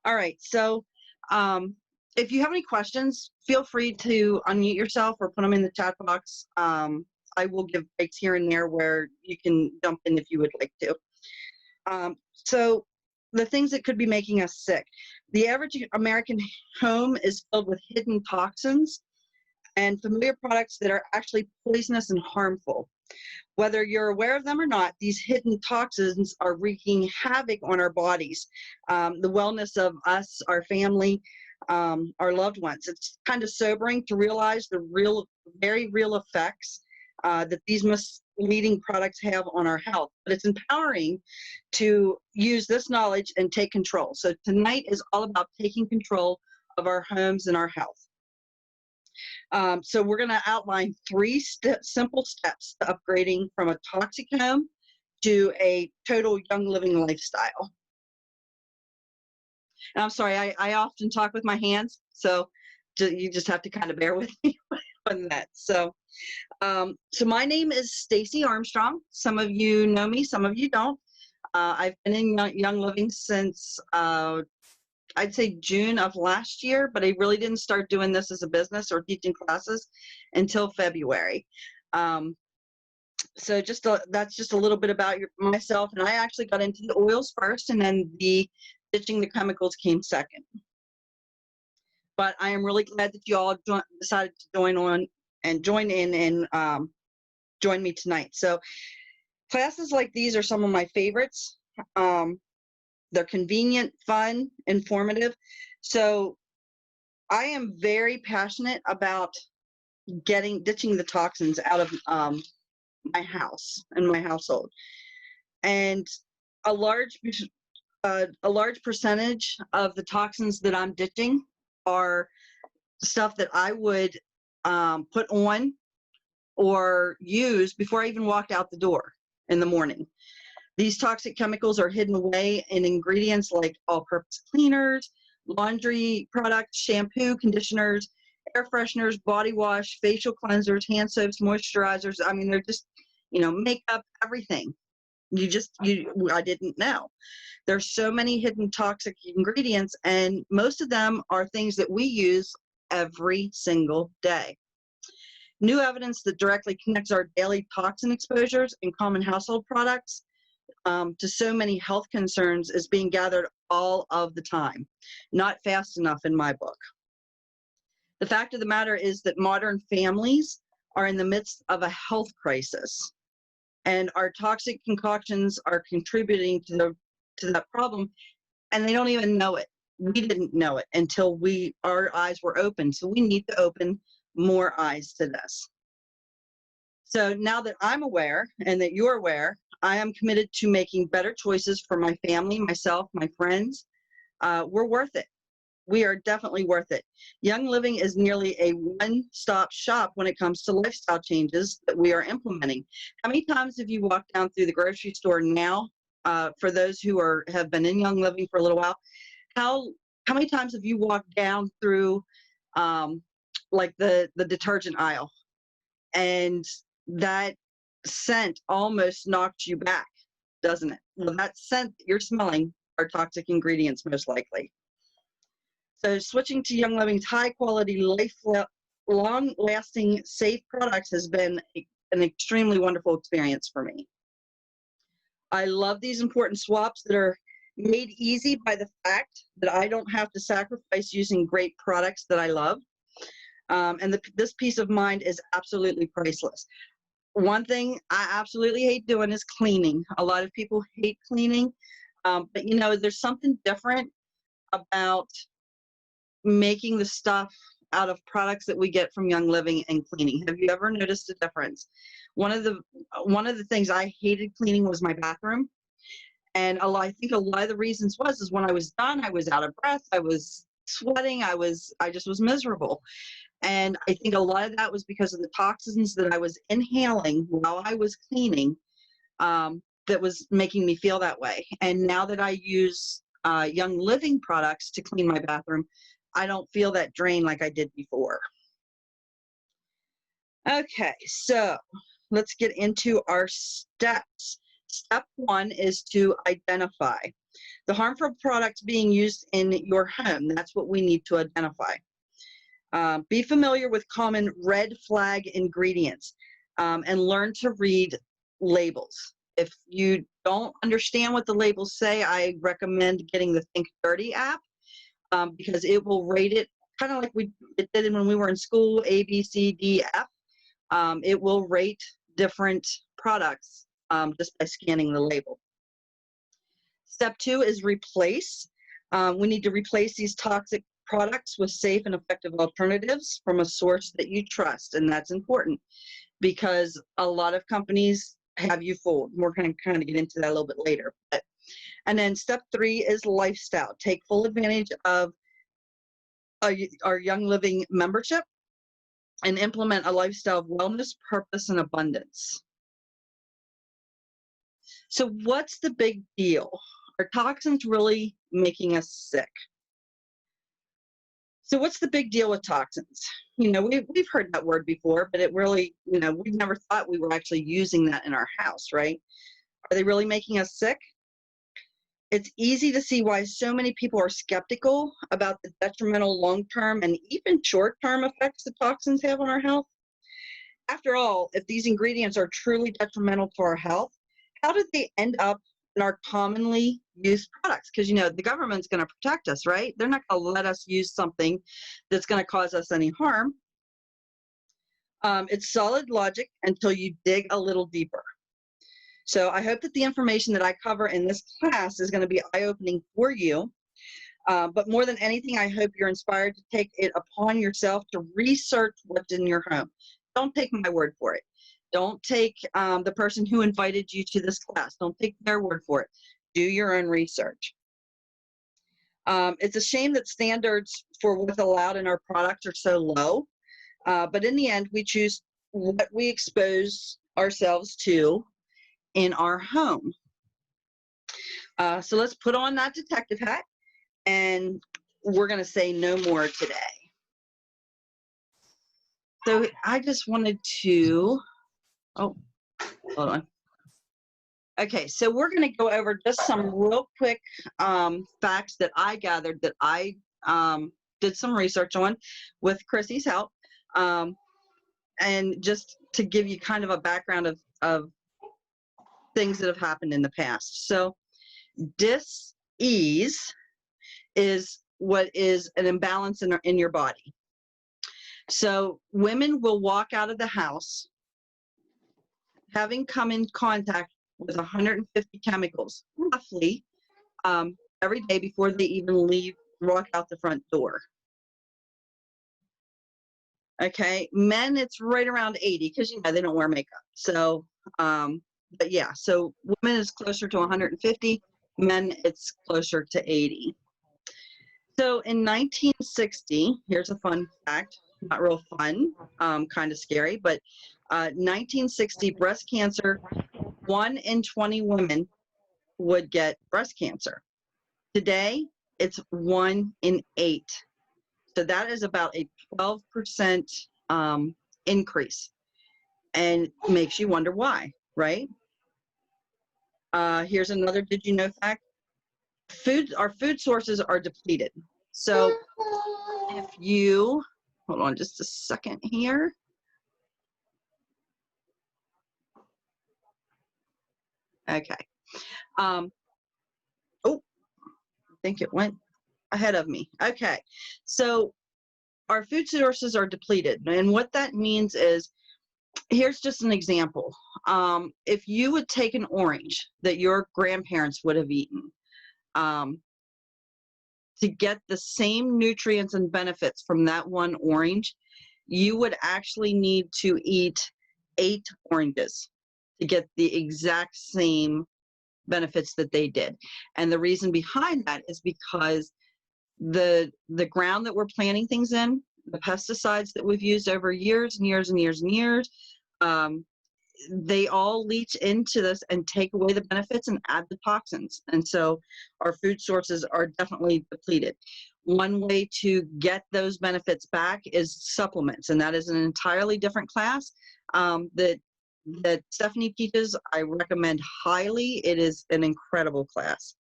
All right. So, um, if you have any questions, feel free to unmute yourself or put them in the chat box. I will give breaks here and there where you can jump in if you would like to. So, the things that could be making us sick. The average American home is filled with hidden toxins and familiar products that are actually poisonous and harmful. Whether you're aware of them or not, these hidden toxins are wreaking havoc on our bodies, the wellness of us, our family, our loved ones. It's kind of sobering to realize the real, very real effects that these misleading products have on our health. But it's empowering to use this knowledge and take control. So tonight is all about taking control of our homes and our health. So we're going to outline three simple steps to upgrading from a toxic home to a total young living lifestyle. And I'm sorry, I often talk with my hands, so you just have to kind of bear with me on that. So my name is Stacy Armstrong. Some of you know me, some of you don't. I've been in Young Living since I'd say June of last year, but I really didn't start doing this as a business or teaching classes until February. So that's just a little bit about myself. And I actually got into the oils first, and then the ditching the chemicals came second. But I am really glad that you all decided to join in and join me tonight. So classes like these are some of my favorites. They're convenient, fun, informative. So I am very passionate about ditching the toxins out of my house and my household. And a large percentage of the toxins that I'm ditching are stuff that I would put on or use before I even walked out the door in the morning. These toxic chemicals are hidden away in ingredients like all-purpose cleaners, laundry products, shampoo, conditioners, air fresheners, body wash, facial cleansers, hand soaps, moisturizers. I mean, they're just, makeup, everything. I didn't know. There's so many hidden toxic ingredients, and most of them are things that we use every single day. New evidence that directly connects our daily toxin exposures and common household products to so many health concerns is being gathered all of the time. Not fast enough in my book. The fact of the matter is that modern families are in the midst of a health crisis, and our toxic concoctions are contributing to that problem, and they don't even know it. We didn't know it until our eyes were open. So we need to open more eyes to this. So now that I'm aware and that you're aware, I am committed to making better choices for my family, myself, my friends. We're worth it. We are definitely worth it. Young Living is nearly a one-stop shop when it comes to lifestyle changes that we are implementing. How many times have you walked down through the grocery store now, for those who have been in Young Living for a little while, how many times have you walked down through like the detergent aisle, and that scent almost knocked you back, doesn't it? Well, that scent that you're smelling are toxic ingredients, most likely. So switching to Young Living's high-quality, long-lasting, safe products has been an extremely wonderful experience for me. I love these important swaps that are made easy by the fact that I don't have to sacrifice using great products that I love. And this peace of mind is absolutely priceless. One thing I absolutely hate doing is cleaning. A lot of people hate cleaning, but there's something different about making the stuff out of products that we get from Young Living and cleaning. Have you ever noticed a difference? One of the things I hated cleaning was my bathroom. And I think a lot of the reasons is when I was done, I was out of breath, I was sweating, I just was miserable. And I think a lot of that was because of the toxins that I was inhaling while I was cleaning, that was making me feel that way. And now that I use Young Living products to clean my bathroom, I don't feel that drain like I did before. Okay, so let's get into our steps. Step one is to identify. The harmful products being used in your home, that's what we need to identify. Be familiar with common red flag ingredients and learn to read labels. If you don't understand what the labels say, I recommend getting the Think Dirty app because it will rate it kind of like it did when we were in school, A, B, C, D, F. It will rate different products just by scanning the label. Step 2 is replace. We need to replace these toxic products with safe and effective alternatives from a source that you trust, and that's important because a lot of companies have you fooled. We're going to kind of get into that a little bit later. And then step 3 is lifestyle. Take full advantage of our Young Living membership and implement a lifestyle of wellness, purpose, and abundance. So what's the big deal? Are toxins really making us sick? So what's the big deal with toxins? You know, we've heard that word before, but it really, you know, we've never thought we were actually using that in our house, right? Are they really making us sick? It's easy to see why so many people are skeptical about the detrimental long-term and even short-term effects that toxins have on our health. After all, if these ingredients are truly detrimental to our health, how did they end up in our commonly used products? Because, you know, the government's going to protect us, right? They're not going to let us use something that's going to cause us any harm. It's solid logic until you dig a little deeper. So I hope that the information that I cover in this class is going to be eye-opening for you. But more than anything, I hope you're inspired to take it upon yourself to research what's in your home. Don't take my word for it. Don't take the person who invited you to this class. Don't take their word for it. Do your own research. It's a shame that standards for what's allowed in our products are so low. But in the end, we choose what we expose ourselves to in our home. So let's put on that detective hat, and we're going to say no more today. So I just wanted to, oh, hold on. Okay, so we're going to go over just some real quick facts that I gathered that I did some research on with Chrissy's help, and just to give you kind of a background of things that have happened in the past. So dis-ease is what is an imbalance in your body. So women will walk out of the house having come in contact with 150 chemicals, roughly, every day before they even walk out the front door. Okay, men, it's right around 80 because, you know, they don't wear makeup. So, but yeah, so women is closer to 150, men, it's closer to 80. So in 1960, here's a fun fact, not real fun, kind of scary, but 1960 breast cancer, 1 in 20 women would get breast cancer. Today, it's 1 in 8. So that is about a 12% increase, and makes you wonder why, right? Here's another did you know fact. Our food sources are depleted. So if you, hold on just a second here. Okay. Oh, I think it went ahead of me. Okay. So our food sources are depleted. And what that means is, here's just an example. If you would take an orange that your grandparents would have eaten, to get the same nutrients and benefits from that one orange, you would actually need to eat 8 oranges to get the exact same benefits that they did. And the reason behind that is because the ground that we're planting things in, the pesticides that we've used over years and years and years and years, they all leach into this and take away the benefits and add the toxins. And so our food sources are definitely depleted. One way to get those benefits back is supplements, and that is an entirely different class that Stephanie teaches. I recommend highly. It is an incredible class.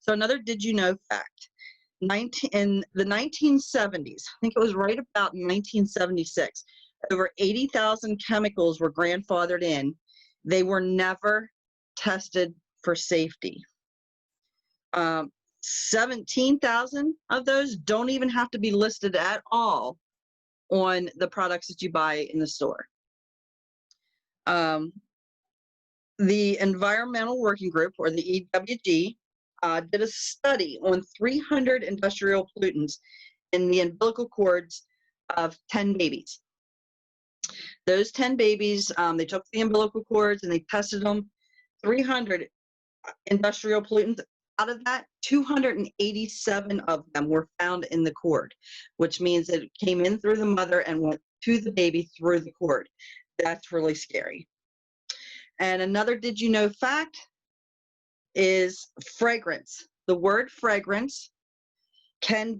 So another did you know fact. In the 1970s, I think it was right about 1976, over 80,000 chemicals were grandfathered in. They were never tested for safety. 17,000 of those don't even have to be listed at all on the products that you buy in the store. The Environmental Working Group, or the EWG, did a study on 300 industrial pollutants in the umbilical cords of 10 babies. Those 10 babies, they took the umbilical cords and they tested them. 300 industrial pollutants. Out of that, 287 of them were found in the cord, which means that it came in through the mother and went to the baby through the cord. That's really scary. And another did you know fact is fragrance. The word fragrance can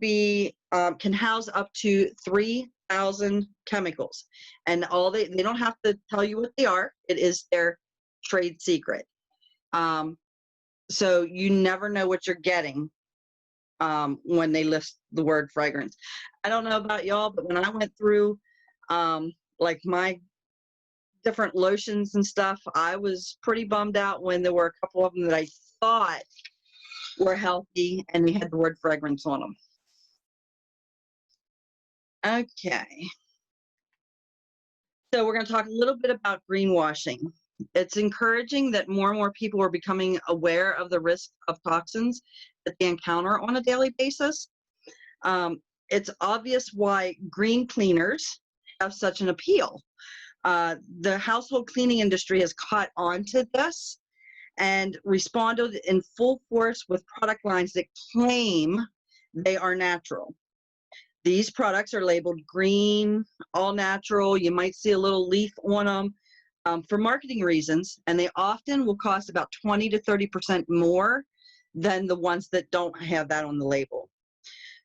house up to 3,000 chemicals, and they don't have to tell you what they are. It is their trade secret. So you never know what you're getting when they list the word fragrance. I don't know about y'all, but when I went through like my different lotions and stuff, I was pretty bummed out when there were a couple of them that I thought were healthy and they had the word fragrance on them. Okay. So we're going to talk a little bit about greenwashing. It's encouraging that more and more people are becoming aware of the risk of toxins that they encounter on a daily basis. It's obvious why green cleaners have such an appeal. The household cleaning industry has caught on to this and responded in full force with product lines that claim they are natural. These products are labeled green, all natural. You might see a little leaf on them for marketing reasons, and they often will cost about 20 to 30% more than the ones that don't have that on the label.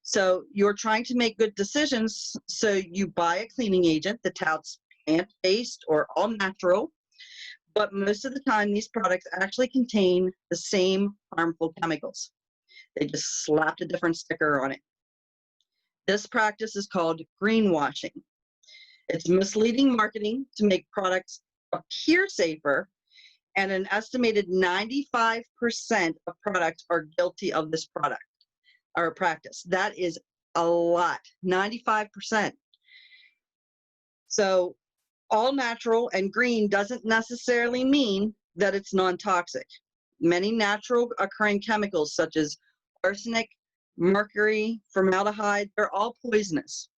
So you're trying to make good decisions, so you buy a cleaning agent that touts plant-based or all natural, but most of the time these products actually contain the same harmful chemicals. They just slapped a different sticker on it. This practice is called greenwashing. It's misleading marketing to make products appear safer, and an estimated 95% of products are guilty of this product or practice. That is a lot, 95%. So all natural and green doesn't necessarily mean that it's non-toxic. Many natural occurring chemicals such as arsenic, mercury, formaldehyde, they're all poisonous.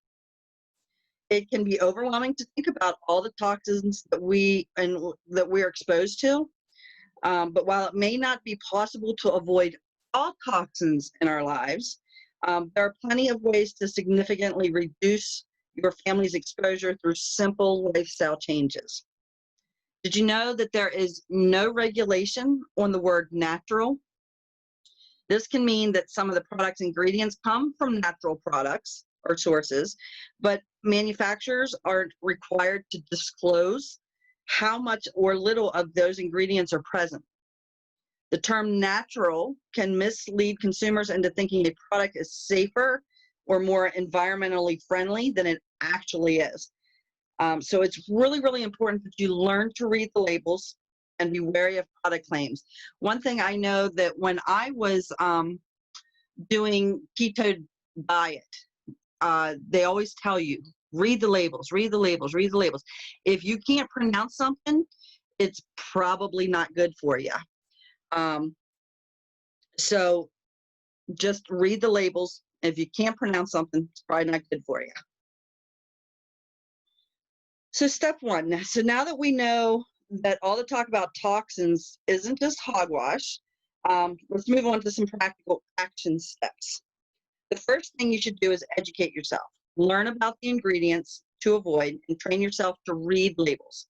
It can be overwhelming to think about all the toxins that we're exposed to. But while it may not be possible to avoid all toxins in our lives, there are plenty of ways to significantly reduce your family's exposure through simple lifestyle changes. Did you know that there is no regulation on the word natural? This can mean that some of the product's ingredients come from natural products or sources, but manufacturers aren't required to disclose how much or little of those ingredients are present. The term natural can mislead consumers into thinking a product is safer or more environmentally friendly than it actually is. So it's really, really important that you learn to read the labels and be wary of product claims. One thing I know that when I was doing keto diet, they always tell you, read the labels, read the labels, read the labels. If you can't pronounce something, it's probably not good for you. So just read the labels. If you can't pronounce something, it's probably not good for you. So step one. So now that we know that all the talk about toxins isn't just hogwash, let's move on to some practical action steps. The first thing you should do is educate yourself. Learn about the ingredients to avoid and train yourself to read labels.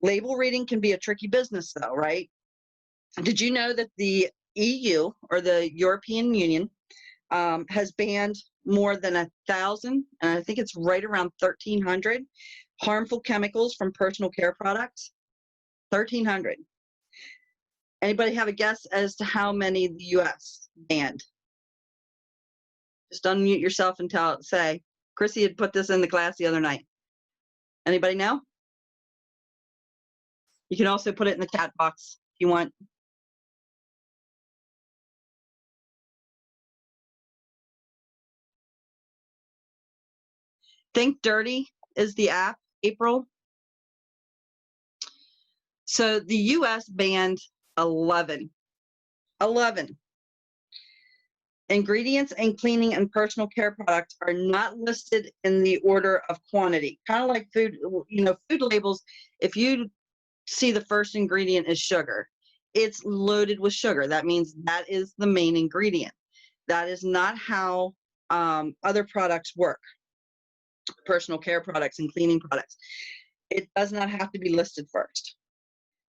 Label reading can be a tricky business though, right? Did you know that the EU, or the European Union, has banned more than 1,000, and I think it's right around 1,300 harmful chemicals from personal care products? 1,300. Anybody have a guess as to how many the U.S. banned? Just unmute yourself and say. Chrissy had put this in the class the other night. Anybody know? You can also put it in the chat box if you want. Think Dirty is the app, April. So the US banned 11. Ingredients and cleaning and personal care products are not listed in the order of quantity. Kind of like food, food labels. If you see the first ingredient is sugar, it's loaded with sugar. That means that is the main ingredient. That is not how other products work. Personal care products and cleaning products. It does not have to be listed first.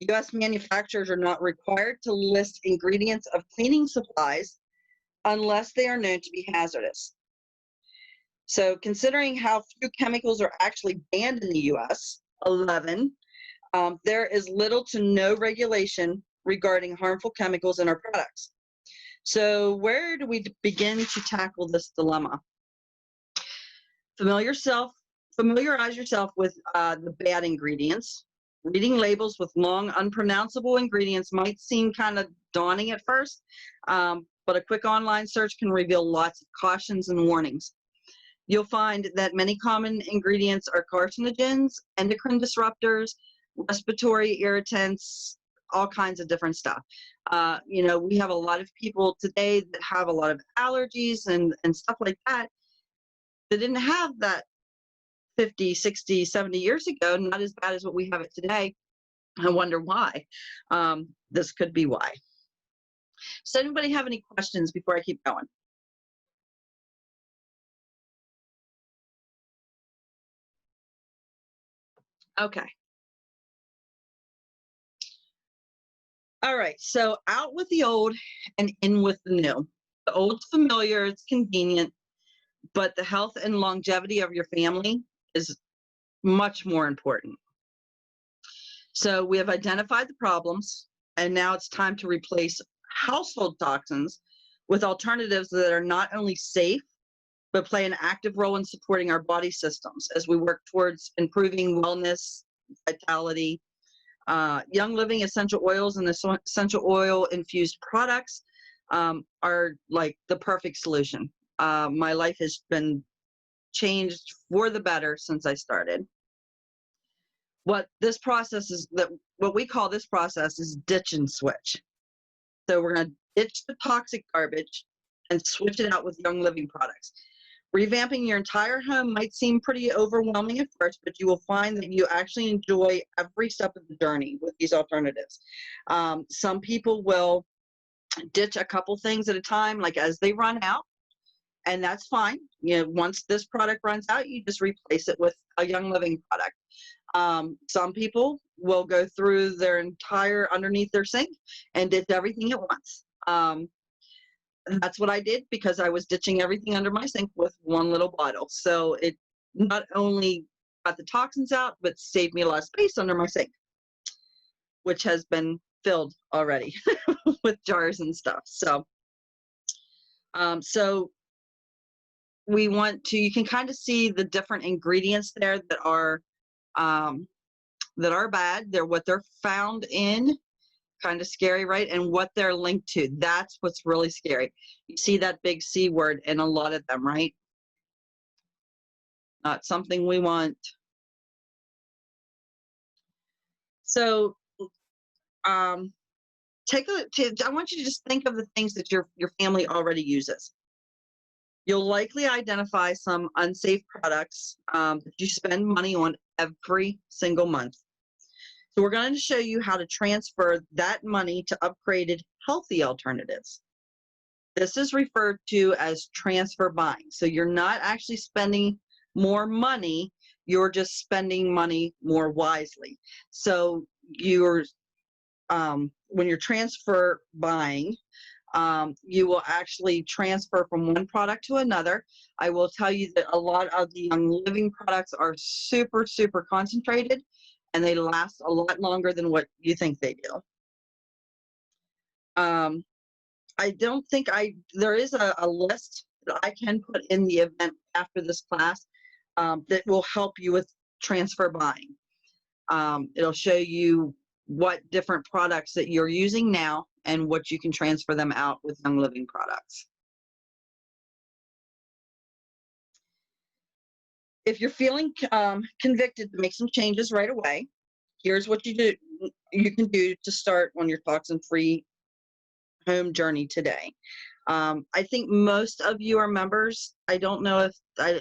U.S. manufacturers are not required to list ingredients of cleaning supplies unless they are known to be hazardous. So considering how few chemicals are actually banned in the U.S., 11, there is little to no regulation regarding harmful chemicals in our products. So where do we begin to tackle this dilemma? Familiarize yourself with the bad ingredients. Reading labels with long, unpronounceable ingredients might seem kind of daunting at first, but a quick online search can reveal lots of cautions and warnings. You'll find that many common ingredients are carcinogens, endocrine disruptors, respiratory irritants, all kinds of different stuff. We have a lot of people today that have a lot of allergies and stuff like that. They didn't have that 50, 60, 70 years ago, not as bad as what we have it today. I wonder why. This could be why. Does anybody have any questions before I keep going? Okay. All right, so out with the old and in with the new. The old's familiar, it's convenient, but the health and longevity of your family is much more important. So we have identified the problems, and now it's time to replace household toxins with alternatives that are not only safe, but play an active role in supporting our body systems as we work towards improving wellness, vitality. Young Living essential oils and essential oil infused products are like the perfect solution. My life has been changed for the better since I started. What we call this process is ditch and switch. So we're going to ditch the toxic garbage and switch it out with Young Living products. Revamping your entire home might seem pretty overwhelming at first, but you will find that you actually enjoy every step of the journey with these alternatives. Some people will ditch a couple things at a time, like as they run out, and that's fine. Once this product runs out, you just replace it with a Young Living product. Some people will go through their entire underneath their sink and ditch everything at once. That's what I did because I was ditching everything under my sink with one little bottle. So it not only got the toxins out, but saved me a lot of space under my sink, which has been filled already with jars and stuff. So, you can kind of see the different ingredients there that are bad. They're what they're found in. Kind of scary, right? And what they're linked to. That's what's really scary. You see that big C word in a lot of them, right? Not something we want. So I want you to just think of the things that your family already uses. You'll likely identify some unsafe products that you spend money on every single month. So we're going to show you how to transfer that money to upgraded healthy alternatives. This is referred to as transfer buying. So you're not actually spending more money, you're just spending money more wisely. So when you're transfer buying, you will actually transfer from one product to another. I will tell you that a lot of the Young Living products are super, super concentrated, and they last a lot longer than what you think they do. Um, I don't think there is a list that I can put in the event after this class that will help you with transfer buying. It'll show you what different products that you're using now and what you can transfer them out with Young Living products. If you're feeling convicted to make some changes right away, here's what you can do to start on your toxin-free home journey today. I think most of you are members. I don't know if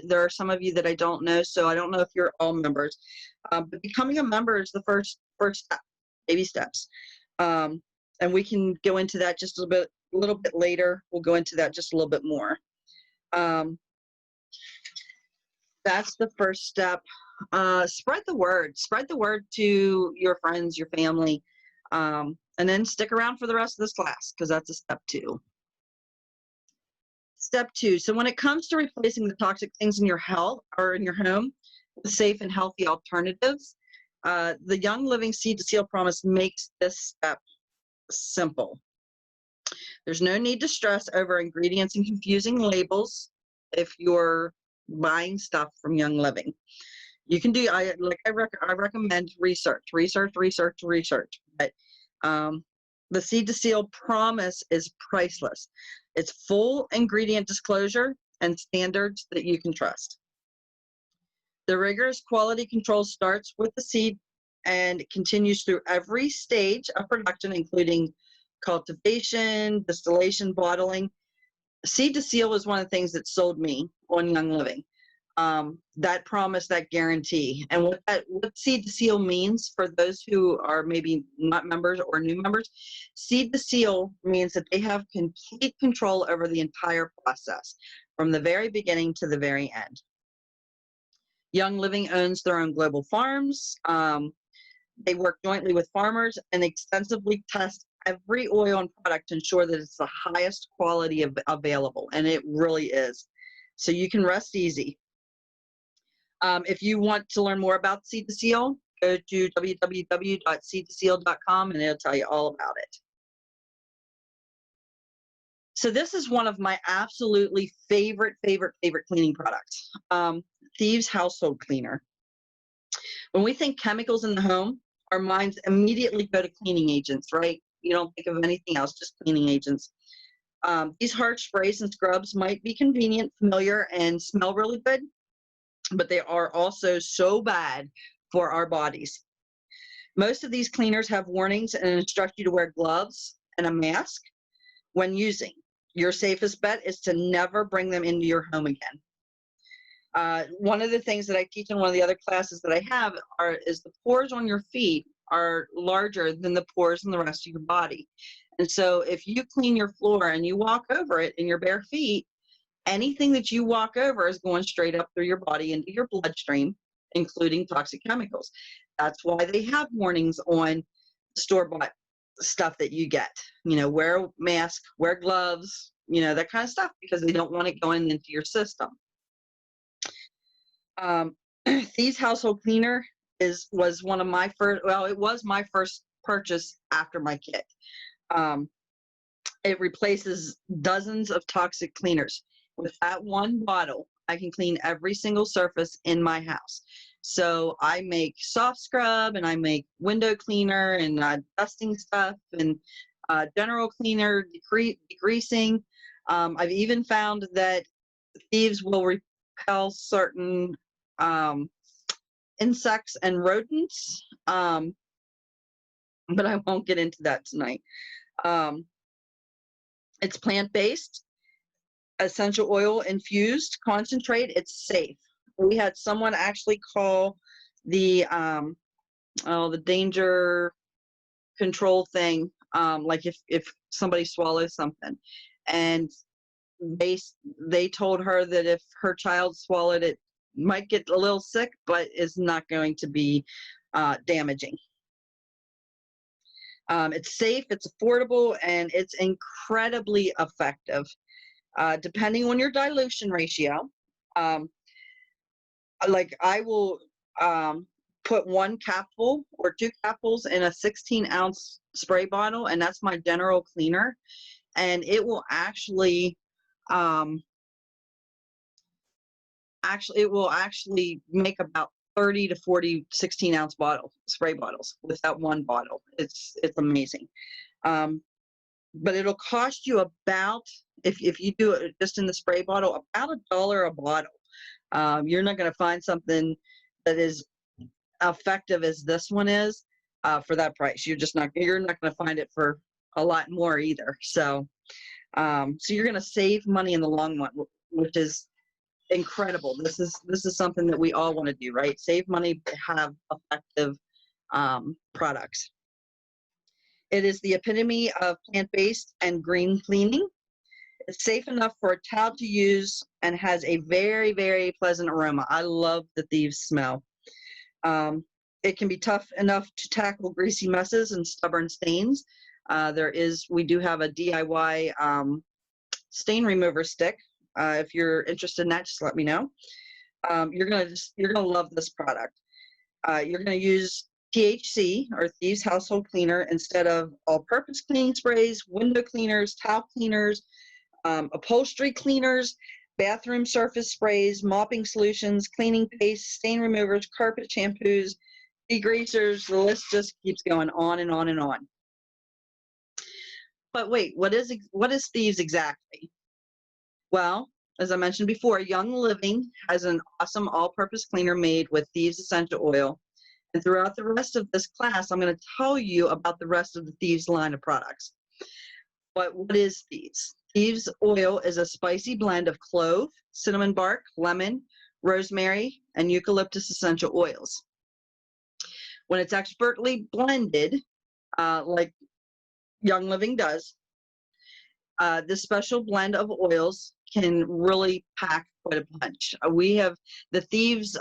there are some of you that I don't know, so I don't know if you're all members. But becoming a member is the first step, baby steps. And we can go into that just a little bit later. We'll go into that just a little bit more. That's the first step. Spread the word. Spread the word to your friends, your family, and then stick around for the rest of this class because that's a step 2. Step 2. So when it comes to replacing the toxic things in your health or in your home with safe and healthy alternatives, the Young Living Seed to Seal Promise makes this step simple. There's no need to stress over ingredients and confusing labels if you're buying stuff from Young Living. You can do, I recommend research. But the Seed to Seal Promise is priceless. It's full ingredient disclosure and standards that you can trust. The rigorous quality control starts with the seed and continues through every stage of production, including cultivation, distillation, bottling. Seed to Seal is one of the things that sold me on Young Living. That promise, that guarantee. And what Seed to Seal means for those who are maybe not members or new members, Seed to Seal means that they have complete control over the entire process from the very beginning to the very end. Young Living owns their own global farms. They work jointly with farmers and extensively test every oil and product to ensure that it's the highest quality available, and it really is. So you can rest easy. If you want to learn more about Seed to Seal, go to www.seedtoseal.com and it'll tell you all about it. So this is one of my absolutely favorite cleaning products, Thieves Household Cleaner. When we think chemicals in the home, our minds immediately go to cleaning agents, right? You don't think of anything else, just cleaning agents. These harsh sprays and scrubs might be convenient, familiar, and smell really good, but they are also so bad for our bodies. Most of these cleaners have warnings and instruct you to wear gloves and a mask when using. Your safest bet is to never bring them into your home again. One of the things that I teach in one of the other classes that I have is the pores on your feet are larger than the pores in the rest of your body. And so if you clean your floor and you walk over it in your bare feet, anything that you walk over is going straight up through your body into your bloodstream, including toxic chemicals. That's why they have warnings on store-bought stuff that you get. You know, wear a mask, wear gloves, you know, that kind of stuff, because they don't want it going into your system. Thieves Household Cleaner was one of my first, well, it was my first purchase after my kit. It replaces dozens of toxic cleaners. With that one bottle, I can clean every single surface in my house. So I make soft scrub, and I make window cleaner, and dusting stuff, and general cleaner, degreasing. I've even found that Thieves will repel certain insects and rodents, but I won't get into that tonight. It's plant-based, essential oil infused concentrate. It's safe. We had someone actually call the danger control thing, like if somebody swallows something, and they told her that if her child swallowed it, might get a little sick, but is not going to be damaging. It's safe, it's affordable, and it's incredibly effective. Depending on your dilution ratio, like I will put 1 capful or 2 capfuls in a 16-ounce spray bottle, and that's my general cleaner. And it will actually make about 30 to 40 16-ounce spray bottles with that 1 bottle. It's amazing. But it'll cost you about, if you do it just in the spray bottle, about $1 a bottle. You're not going to find something that is effective as this one is for that price. You're not going to find it for a lot more either. So you're going to save money in the long run, which is incredible. This is something that we all want to do, right? Save money, have effective products. It is the epitome of plant-based and green cleaning. It's safe enough for a child to use and has a very, very pleasant aroma. I love the Thieves smell. It can be tough enough to tackle greasy messes and stubborn stains. We do have a DIY stain remover stick. If you're interested in that, just let me know. You're gonna love this product. You're gonna use THC, or Thieves Household Cleaner, instead of all-purpose cleaning sprays, window cleaners, towel cleaners, upholstery cleaners, bathroom surface sprays, mopping solutions, cleaning paste, stain removers, carpet shampoos, degreasers. The list just keeps going on and on and on. But wait, what is Thieves exactly? Well, as I mentioned before, Young Living has an awesome all-purpose cleaner made with Thieves essential oil. And throughout the rest of this class, I'm going to tell you about the rest of the Thieves line of products. But what is Thieves? Thieves oil is a spicy blend of clove, cinnamon bark, lemon, rosemary, and eucalyptus essential oils. When it's expertly blended, like Young Living does, this special blend of oils can really pack quite a punch. We have the Thieves,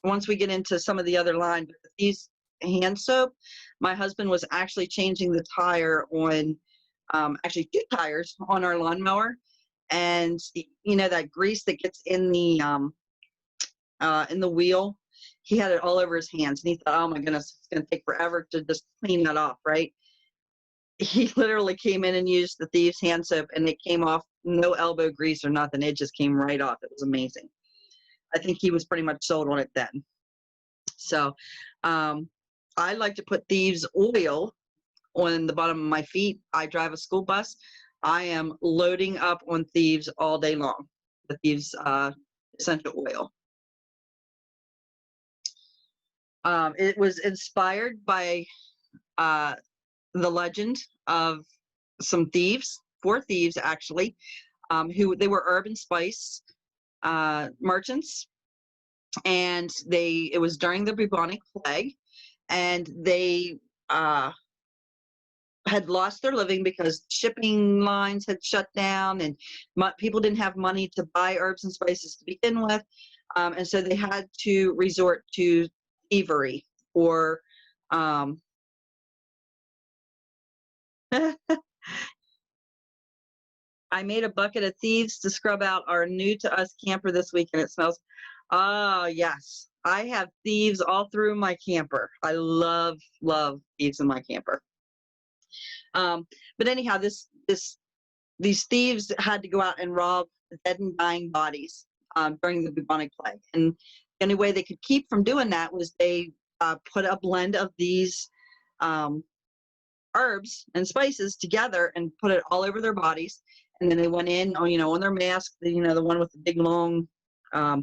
once we get into some of the other line, but the Thieves hand soap, my husband was actually changing the tire on, actually 2 tires on our lawnmower, and you know that grease that gets in the wheel, he had it all over his hands, and he thought, oh my goodness, it's going to take forever to just clean that off, right? He literally came in and used the Thieves hand soap, and it came off, no elbow grease or nothing. It just came right off. It was amazing. I think he was pretty much sold on it then. So I like to put Thieves oil on the bottom of my feet. I drive a school bus. I am loading up on Thieves all day long, the Thieves essential oil. It was inspired by the legend of some thieves, 4 thieves actually, they were herb and spice merchants, and it was during the bubonic plague, and they had lost their living because shipping lines had shut down, and people didn't have money to buy herbs and spices to begin with, and so they had to resort to thievery, or I made a bucket of Thieves to scrub out our new to us camper this week, and it smells. Oh, yes. I have Thieves all through my camper. I love Thieves in my camper. But anyhow, these thieves had to go out and rob dead and dying bodies during the bubonic plague. And the only way they could keep from doing that was they put a blend of these herbs and spices together and put it all over their bodies. And then they went in, on their mask, the one with the big long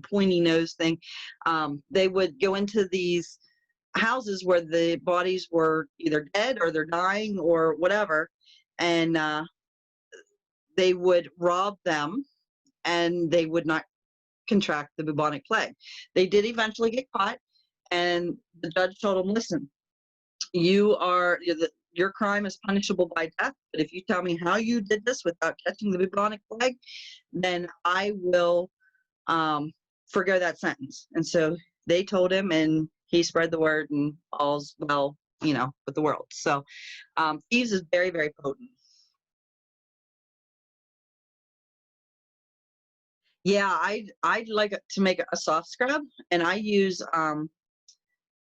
pointy nose thing. They would go into these houses where the bodies were either dead or they're dying or whatever, and they would rob them, and they would not contract the bubonic plague. They did eventually get caught, and the judge told them, listen, your crime is punishable by death, but if you tell me how you did this without catching the bubonic plague, then I will forgo that sentence. And so they told him, and he spread the word, and all's well, with the world. So Thieves is very, very potent. Yeah, I'd like to make a soft scrub, and I use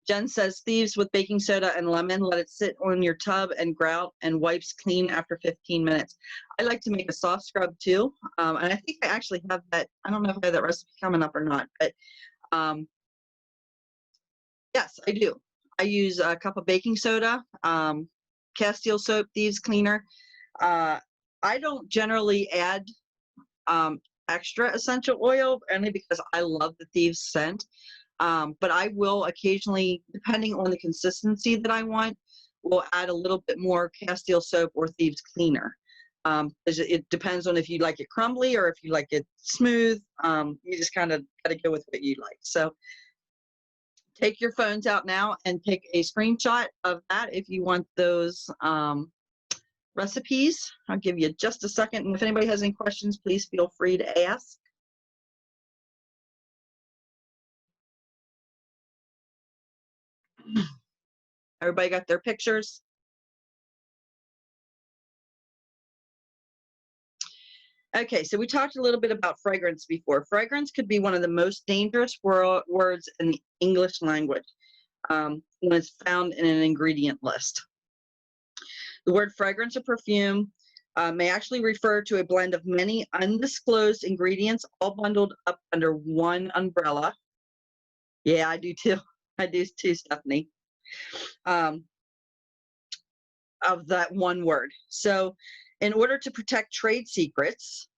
Jen says thieves with baking soda and lemon, let it sit on your tub and grout and wipes clean after 15 minutes. I like to make a soft scrub too. And I think I actually have that. I don't know if I have that recipe coming up or not, but yes, I do. I use a cup of baking soda, Castile soap, thieves cleaner. I don't generally add extra essential oil only because I love the thieves scent. But I will occasionally, depending on the consistency that I want, will add a little bit more Castile soap or thieves cleaner. It depends on if you like it crumbly or if you like it smooth. You just kind of got to go with what you like. So take your phones out now and take a screenshot of that if you want those recipes. I'll give you just a second. And if anybody has any questions, please feel free to ask. Everybody got their pictures? Okay, so we talked a little bit about fragrance before. Fragrance could be one of the most dangerous words in the English language when it's found in an ingredient list. The word fragrance or perfume may actually refer to a blend of many undisclosed ingredients all bundled up under one umbrella. Yeah, I do too. I do too, Stephanie. Of that one word. So in order to protect trade secrets,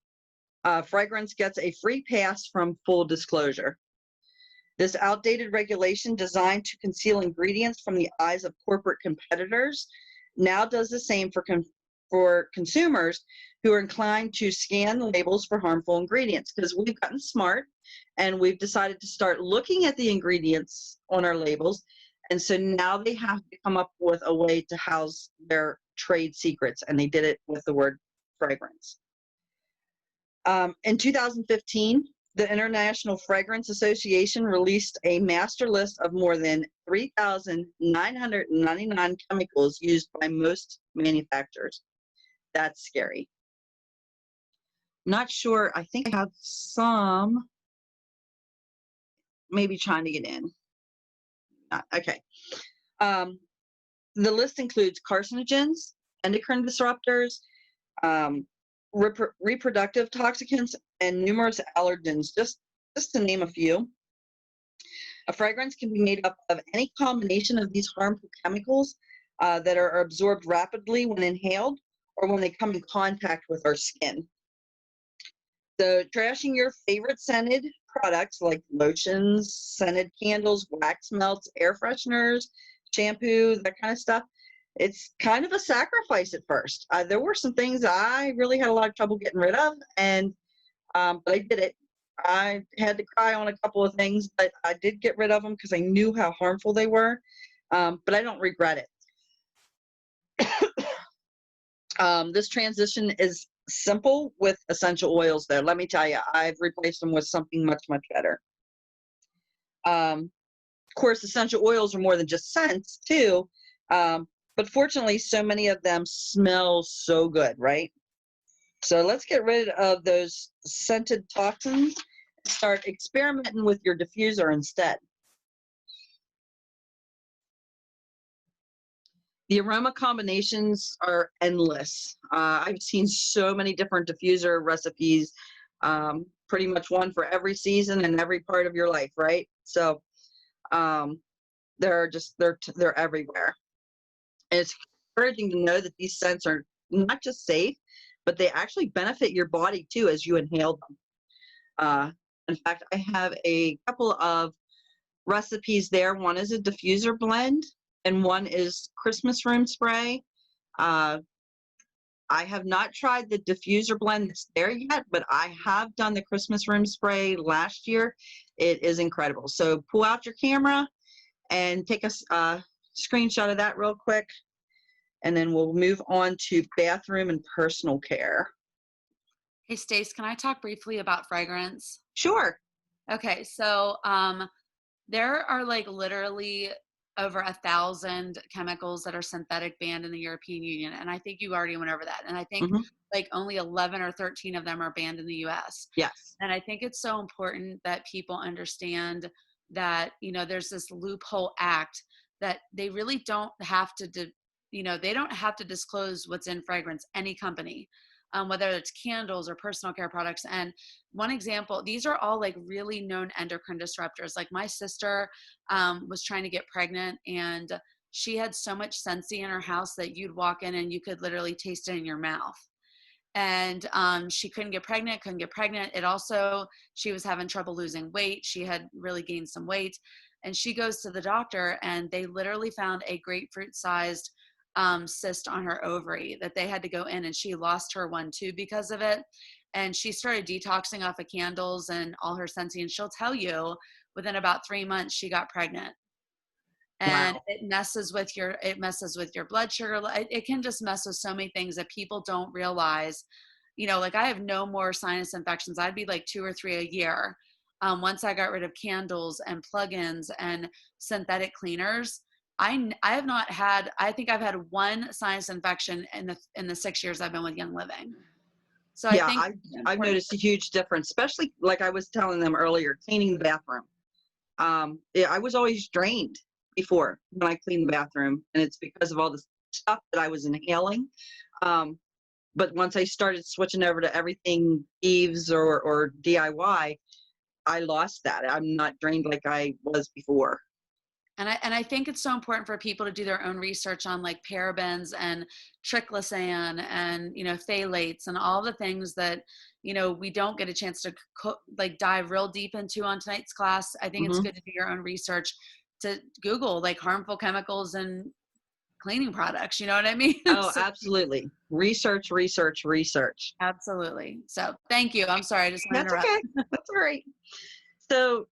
fragrance gets a free pass from full disclosure. This outdated regulation designed to conceal ingredients from the eyes of corporate competitors now does the same for consumers who are inclined to scan the labels for harmful ingredients, because we've gotten smart and we've decided to start looking at the ingredients on our labels. And so now they have to come up with a way to house their trade secrets, and they did it with the word fragrance. In 2015, the International Fragrance Association released a master list of more than 3,999 chemicals used by most manufacturers. That's scary. Not sure. I think I have some maybe trying to get in. Okay. The list includes carcinogens, endocrine disruptors, reproductive toxicants, and numerous allergens, just to name a few. A fragrance can be made up of any combination of these harmful chemicals that are absorbed rapidly when inhaled or when they come in contact with our skin. So trashing your favorite scented products like lotions, scented candles, wax melts, air fresheners, shampoo, that kind of stuff, it's kind of a sacrifice at first. There were some things I really had a lot of trouble getting rid of, and but I did it. I had to cry on a couple of things, but I did get rid of them because I knew how harmful they were, but I don't regret it. This transition is simple with essential oils, though. Let me tell you, I've replaced them with something much, much better. Of course, essential oils are more than just scents, too. But fortunately, so many of them smell so good, right? So let's get rid of those scented toxins and start experimenting with your diffuser instead. The aroma combinations are endless. I've seen so many different diffuser recipes, pretty much one for every season and every part of your life, right? So they're everywhere. And it's encouraging to know that these scents are not just safe, but they actually benefit your body too as you inhale them. In fact, I have a couple of recipes there. One is a diffuser blend, and one is Christmas room spray. I have not tried the diffuser blend that's there yet, but I have done the Christmas room spray last year. It is incredible. So pull out your camera and take a screenshot of that real quick, and then we'll move on to bathroom and personal care. Hey, Stace, can I talk briefly about fragrance? Sure. Okay, so there are like literally over 1,000 chemicals that are synthetic banned in the European Union. And I think you already went over that. And I think like only 11 or 13 of them are banned in the US. Yes. And I think it's so important that people understand that, there's this loophole act that they really don't have to, they don't have to disclose what's in fragrance, any company, whether it's candles or personal care products. And one example, these are all like really known endocrine disruptors. Like my sister was trying to get pregnant, and she had so much Scentsy in her house that you'd walk in and you could literally taste it in your mouth. And she couldn't get pregnant. It also, she was having trouble losing weight. She had really gained some weight. And she goes to the doctor, and they literally found a grapefruit sized cyst on her ovary that they had to go in, and she lost her one too because of it. And she started detoxing off of candles and all her Scentsy, and she'll tell you within about 3 months she got pregnant. And Wow. it messes with your blood sugar. It can just mess with so many things that people don't realize. Like I have no more sinus infections. I'd be like 2 or 3 a year. Once I got rid of candles and plugins and synthetic cleaners, I have not had, I think I've had one sinus infection in the 6 years I've been with Young Living. So I Yeah, think it's I've important. noticed a huge difference, especially like I was telling them earlier, cleaning the bathroom. Yeah, I was always drained before when I cleaned the bathroom, and it's because of all the stuff that I was inhaling. But once I started switching over to everything Eves or DIY, I lost that. I'm not drained like I was before. And I think it's so important for people to do their own research on like parabens and triclosan and, phthalates and all the things that, we don't get a chance to like dive real deep into on tonight's class. I think it's Hmm. good to do your own research, to Google like harmful chemicals and cleaning products. You know what I mean? Oh, So, absolutely. Research, research, research. absolutely. So thank you. I'm sorry. I just want to That's interrupt. okay. That's all right. So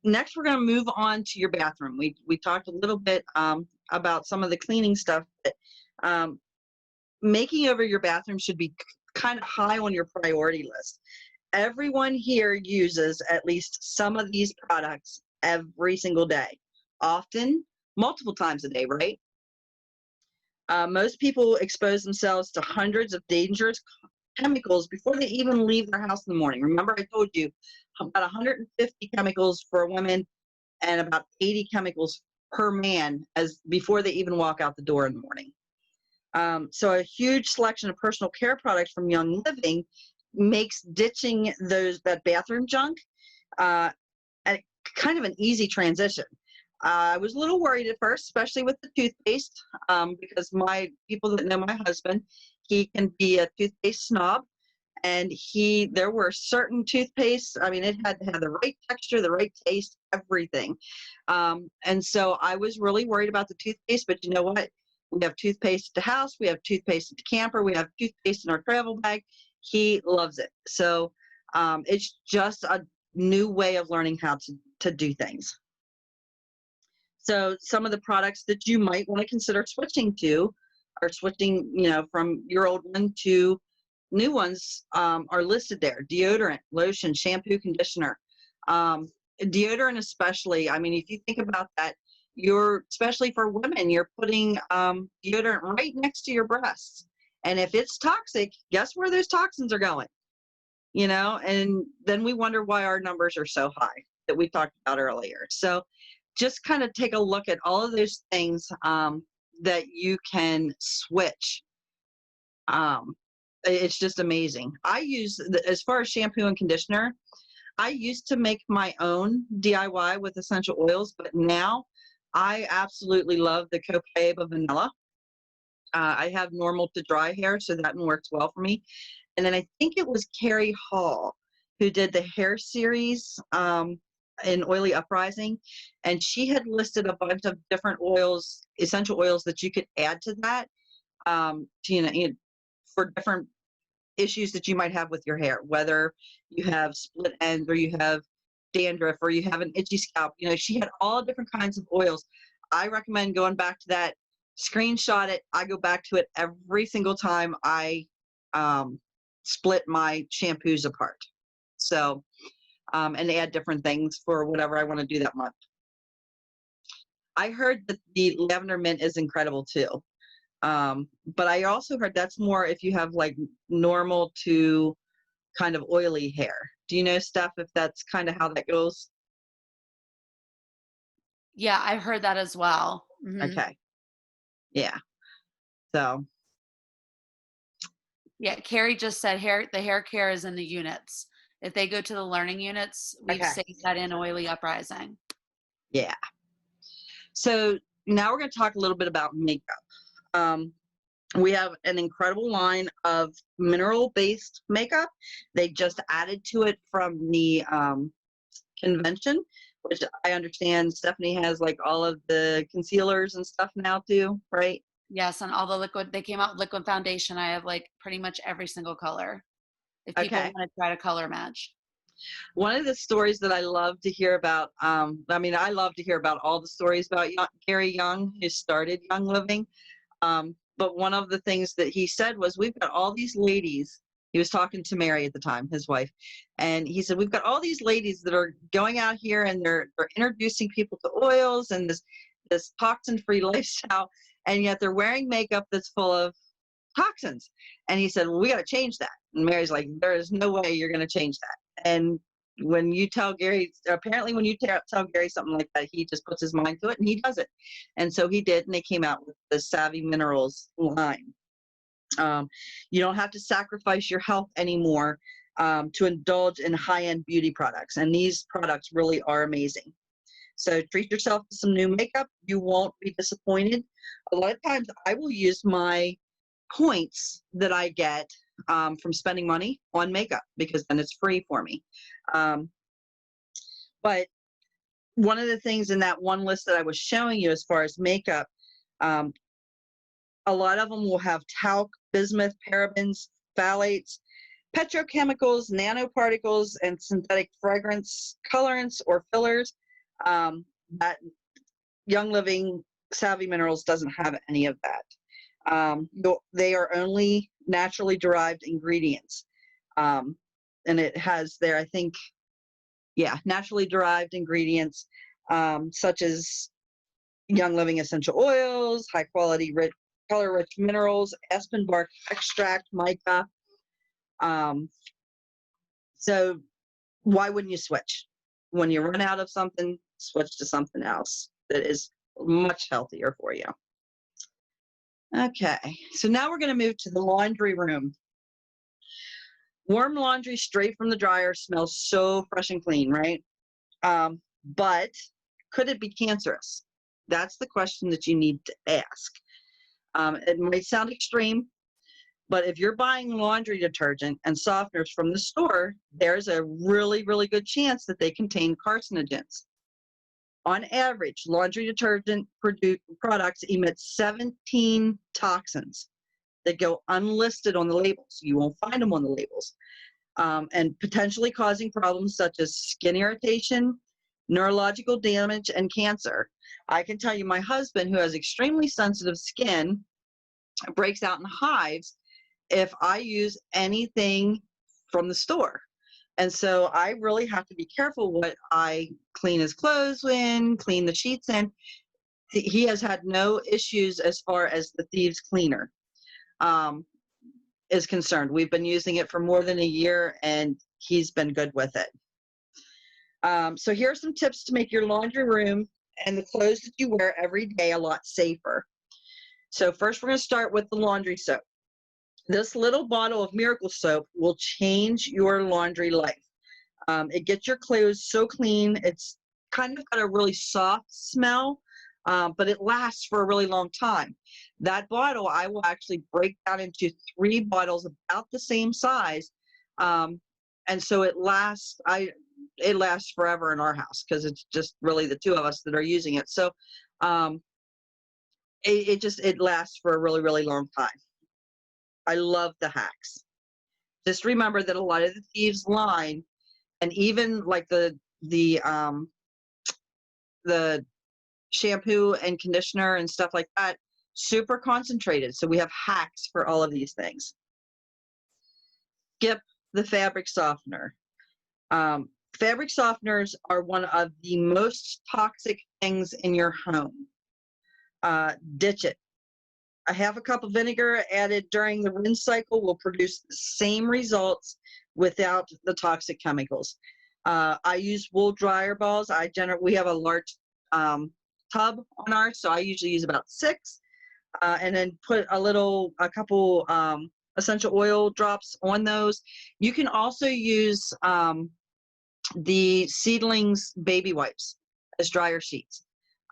next, we're going to move on to your bathroom. We talked a little bit about some of the cleaning stuff, but um, making over your bathroom should be kind of high on your priority list. Everyone here uses at least some of these products every single day, often multiple times a day, right? Most people expose themselves to hundreds of dangerous chemicals before they even leave their house in the morning. Remember, I told you about 150 chemicals for women and about 80 chemicals per man as before they even walk out the door in the morning. So a huge selection of personal care products from Young Living makes ditching that bathroom junk a kind of an easy transition. I was a little worried at first, especially with the toothpaste, because my people that know my husband, he can be a toothpaste snob, and there were certain toothpaste. I mean, it had to have the right texture, the right taste, everything. And so I was really worried about the toothpaste, but you know what? We have toothpaste at the house, we have toothpaste at the camper, we have toothpaste in our travel bag. He loves it. So it's just a new way of learning how to do things. So some of the products that you might want to consider switching to, or switching, from your old one to new ones, are listed there: deodorant, lotion, shampoo, conditioner. Deodorant especially, I mean, if you think about that, especially for women, you're putting deodorant right next to your breasts. And if it's toxic, guess where those toxins are going? And then we wonder why our numbers are so high that we talked about earlier. So just kind of take a look at all of those things that you can switch. It's just amazing. As far as shampoo and conditioner, I used to make my own DIY with essential oils, but now I absolutely love the Copaiba Vanilla. I have normal to dry hair, so that one works well for me. And then I think it was Carrie Hall who did the hair series in Oily Uprising, and she had listed a bunch of different oils, essential oils that you could add to that, for different issues that you might have with your hair, whether you have split ends or you have dandruff or you have an itchy scalp. She had all different kinds of oils. I recommend going back to that, screenshot it. I go back to it every single time I split my shampoos apart. So, and add different things for whatever I want to do that month. I heard that the lavender mint is incredible too. But I also heard that's more if you have like normal to kind of oily hair. Do you know, Steph, if that's kind of how that goes? Yeah, I've heard that as well. Okay. Yeah. So, Yeah, Carrie just said the hair care is in the units. If they go to the learning units, we've okay. saved that in Oily Uprising. Yeah. So now we're going to talk a little bit about makeup. Um, we have an incredible line of mineral-based makeup. They just added to it from the convention, which I understand Stephanie has like all of the concealers and stuff now too, right? Yes, and all the liquid, they came out with liquid foundation. I have like pretty much every single color if people Okay. want to try to color match. One of the stories that I love to hear about, I mean, I love to hear about all the stories about Gary Young, who started Young Living. But one of the things that he said was, we've got all these ladies. He was talking to Mary at the time, his wife, and he said, we've got all these ladies that are going out here and they're introducing people to oils and this toxin-free lifestyle, and yet they're wearing makeup that's full of toxins. And he said, well, we got to change that. And Mary's like, there is no way you're going to change that. And when you tell Gary, apparently when you tell Gary something like that, he just puts his mind to it and he does it. And so he did, and they came out with the Savvy Minerals line. You don't have to sacrifice your health anymore to indulge in high-end beauty products. And these products really are amazing. So treat yourself to some new makeup. You won't be disappointed. A lot of times I will use my points that I get from spending money on makeup, because then it's free for me. But one of the things in that one list that I was showing you as far as makeup, a lot of them will have talc, bismuth, parabens, phthalates, petrochemicals, nanoparticles, and synthetic fragrance colorants or fillers. That Young Living Savvy Minerals doesn't have any of that. They are only naturally derived ingredients. And it has there, I think, yeah, naturally derived ingredients, such as Young Living essential oils, high quality, color rich minerals, aspen bark extract, mica. So why wouldn't you switch? When you run out of something, switch to something else that is much healthier for you. Okay, so now we're going to move to the laundry room. Warm laundry straight from the dryer smells so fresh and clean, right? But could it be cancerous? That's the question that you need to ask. It might sound extreme, but if you're buying laundry detergent and softeners from the store, there's a really, really good chance that they contain carcinogens. On average, laundry detergent products emit 17 toxins that go unlisted on the labels. You won't find them on the labels. And potentially causing problems such as skin irritation, neurological damage, and cancer. I can tell you, my husband, who has extremely sensitive skin, breaks out in hives if I use anything from the store. And so I really have to be careful what I clean his clothes in, clean the sheets in. He has had no issues as far as the Thieves Cleaner is concerned. We've been using it for more than a year, and he's been good with it. So here are some tips to make your laundry room and the clothes that you wear every day a lot safer. So first, we're going to start with the laundry soap. This little bottle of Miracle Soap will change your laundry life. It gets your clothes so clean. It's kind of got a really soft smell, but it lasts for a really long time. That bottle, I will actually break down into 3 bottles about the same size. And so it lasts forever in our house, because it's just really the 2 of us that are using it. So it lasts for a really, really long time. I love the hacks. Just remember that a lot of the Thieves line, and even like the shampoo and conditioner and stuff like that, super concentrated. So we have hacks for all of these things. Skip the fabric softener. Fabric softeners are one of the most toxic things in your home. Ditch it. A half a cup of vinegar added during the rinse cycle will produce the same results without the toxic chemicals. I use wool dryer balls. We have a large tub on ours, so I usually use about 6, and then put a couple essential oil drops on those. You can also use the Seedlings baby wipes as dryer sheets,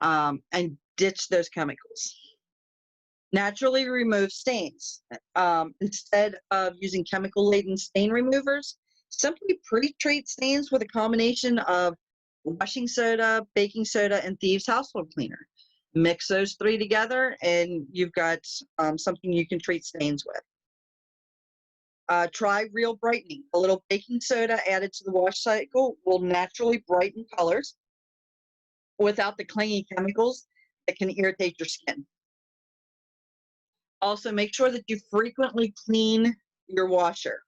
and ditch those chemicals. Naturally remove stains. Instead of using chemical-laden stain removers, simply pre-treat stains with a combination of washing soda, baking soda, and Thieves household cleaner. Mix those 3 together, and you've got something you can treat stains with. Try Real Brightening. A little baking soda added to the wash cycle will naturally brighten colors without the clingy chemicals that can irritate your skin. Also, make sure that you frequently clean your washer.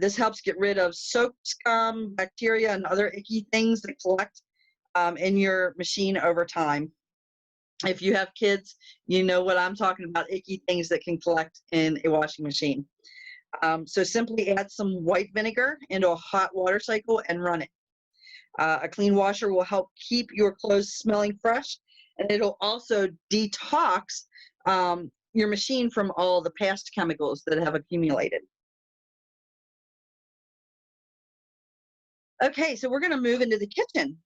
This helps get rid of soap scum, bacteria, and other icky things that collect in your machine over time. If you have kids, you know what I'm talking about, icky things that can collect in a washing machine. So simply add some white vinegar into a hot water cycle and run it. A clean washer will help keep your clothes smelling fresh, and it'll also detox your machine from all the past chemicals that have accumulated. Okay, so we're going to move into the kitchen.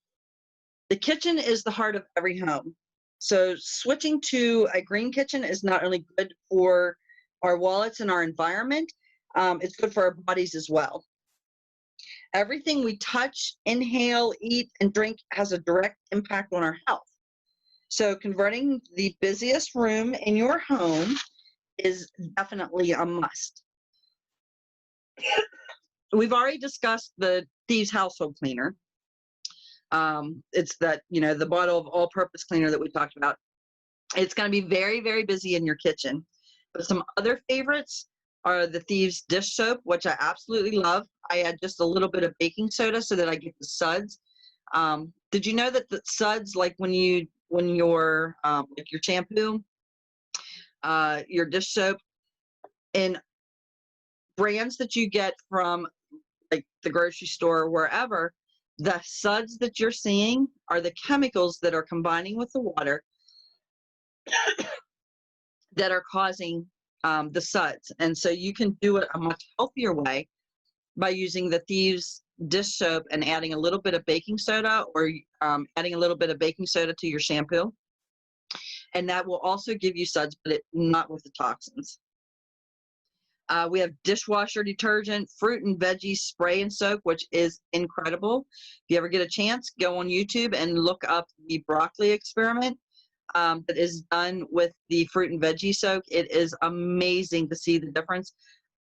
The kitchen is the heart of every home. So switching to a green kitchen is not only good for our wallets and our environment, it's good for our bodies as well. Everything we touch, inhale, eat, and drink has a direct impact on our health. So converting the busiest room in your home is definitely a must. We've already discussed the Thieves household cleaner. It's that, the bottle of all-purpose cleaner that we talked about. It's going to be very, very busy in your kitchen. But some other favorites are the Thieves dish soap, which I absolutely love. I add just a little bit of baking soda so that I get the suds. Did you know that the suds, like when your like your shampoo, your dish soap, and brands that you get from like the grocery store or wherever, the suds that you're seeing are the chemicals that are combining with the water that are causing the suds. And so you can do it a much healthier way by using the Thieves dish soap and adding a little bit of baking soda, or adding a little bit of baking soda to your shampoo. And that will also give you suds, but not with the toxins. We have dishwasher detergent, fruit and veggie spray and soak, which is incredible. If you ever get a chance, go on YouTube and look up the broccoli experiment that is done with the fruit and veggie soak. It is amazing to see the difference.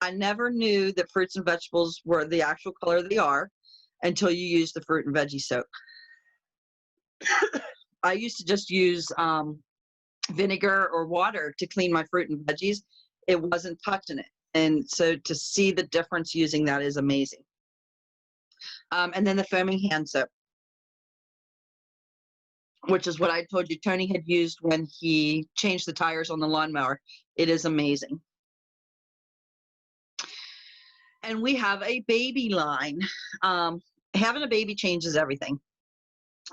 I never knew that fruits and vegetables were the actual color they are until you use the fruit and veggie soak. I used to just use vinegar or water to clean my fruit and veggies. It wasn't touching it. And so to see the difference using that is amazing. And then the foaming hand soap, which is what I told you Tony had used when he changed the tires on the lawnmower. It is amazing. And we have a baby line. Having a baby changes everything.